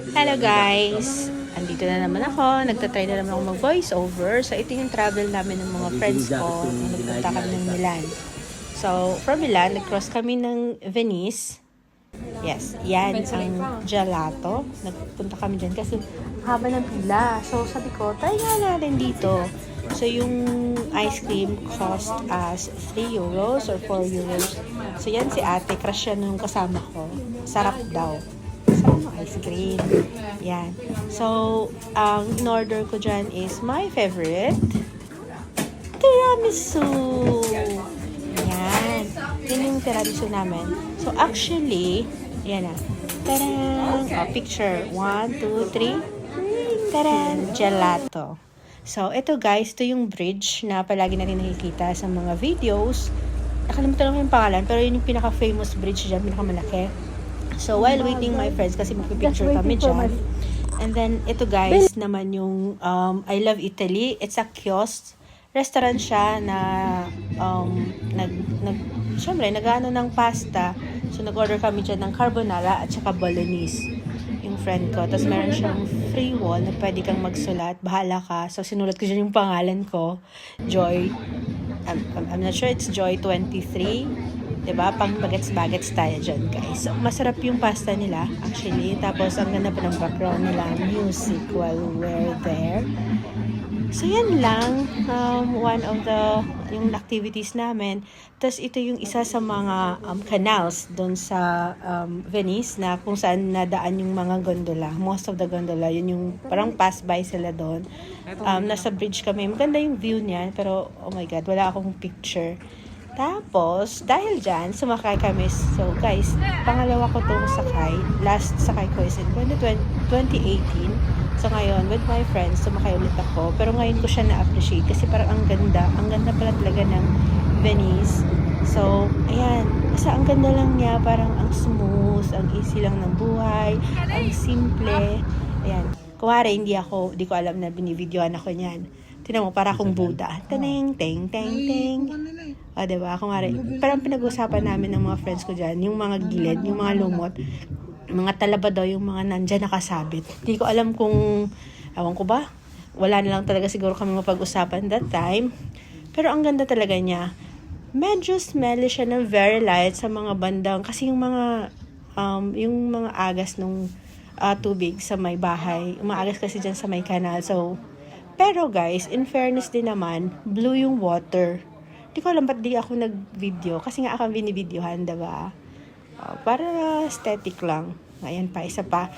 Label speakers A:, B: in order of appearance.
A: Hello guys! Andito na naman ako. Nagtatry na naman ako mag-voice over. So, ito yung travel namin ng mga friends ko. Nagpunta kami ng Milan. So, from Milan, nag-cross kami ng Venice. Yes, yan ang gelato. Nagpunta kami dyan kasi haba ng pila. So, sabi ko, try nga natin dito. So, yung ice cream cost us 3 euros or 4 euros. So, yan si ate. Crush yan nung kasama ko. Sarap daw. Sarap ng ice cream. Yan. So, ang in-order ko dyan is my favorite. Tiramisu. Yan. Yan yung tiramisu namin. So, actually, yan na. Tadang! Oh, picture. 1, 2, 3. Tadang! Gelato. So, ito guys, ito yung bridge na palagi natin nakikita sa mga videos. Nakalimutan ko yung pangalan, pero yun yung pinaka-famous bridge dyan, pinaka-malaki. So, while waiting my friends, kasi magpipicture kami dyan. And then, ito guys, naman yung I Love Italy. It's a kiosk. Restaurant siya na syempre, nag-ano ng pasta. So, nag-order kami dyan ng carbonara at saka bolognese. Yung friend ko. Tapos, meron siyang free wall na pwede kang magsulat. Bahala ka. So, sinulat ko dyan yung pangalan ko. Joy. I'm not sure it's Joy 23. Diba? Pang bagets-bagets tayo dyan, guys. So, masarap yung pasta nila, actually. Tapos, ang ganda pa ng background nila, music while we're there. So, yan lang. One of the yung activities namin. Tapos, ito yung isa sa mga canals doon sa Venice na kung saan nadaan yung mga gondola. Most of the gondola, yun yung parang pass-by sila doon. Nasa bridge kami. Maganda yung view niyan, pero oh my God, wala akong picture. Tapos, dahil dyan, sumakay kami. So, guys, pangalawa ko itong sakay. Last sakay ko is in 2018. So, ngayon, with my friends, sumakay ulit ako. Pero ngayon ko siya na-appreciate kasi parang ang ganda. Ang ganda pala talaga ng Venice. So, ayan. Basta ang ganda lang niya. Parang ang smooth, ang easy lang ng buhay, ang simple. Ayan. Kuwari, hindi ko alam na binivideoan ako niyan. Tinan mo, para akong Buddha. Taneng, teng, teng, teng. O, diba? Kung nga parang pinag-usapan namin ng mga friends ko dyan, yung mga gilid, yung mga lumot, yung mga talaba daw, yung mga nandyan nakasabit. Hindi ko alam kung, ewan ko ba, wala na lang talaga siguro kami mapag-usapan that time. Pero ang ganda talaga niya. Medyo smelly siya ng very light sa mga bandang, kasi yung mga agas nung tubig sa may bahay, umaagas kasi dyan sa may kanal. So, pero guys, in fairness din naman, blue yung water. Di ko alam ba't di ako nag-video. Kasi nga ako binibidyohan, diba? Para aesthetic lang. Ayan pa, isa pa.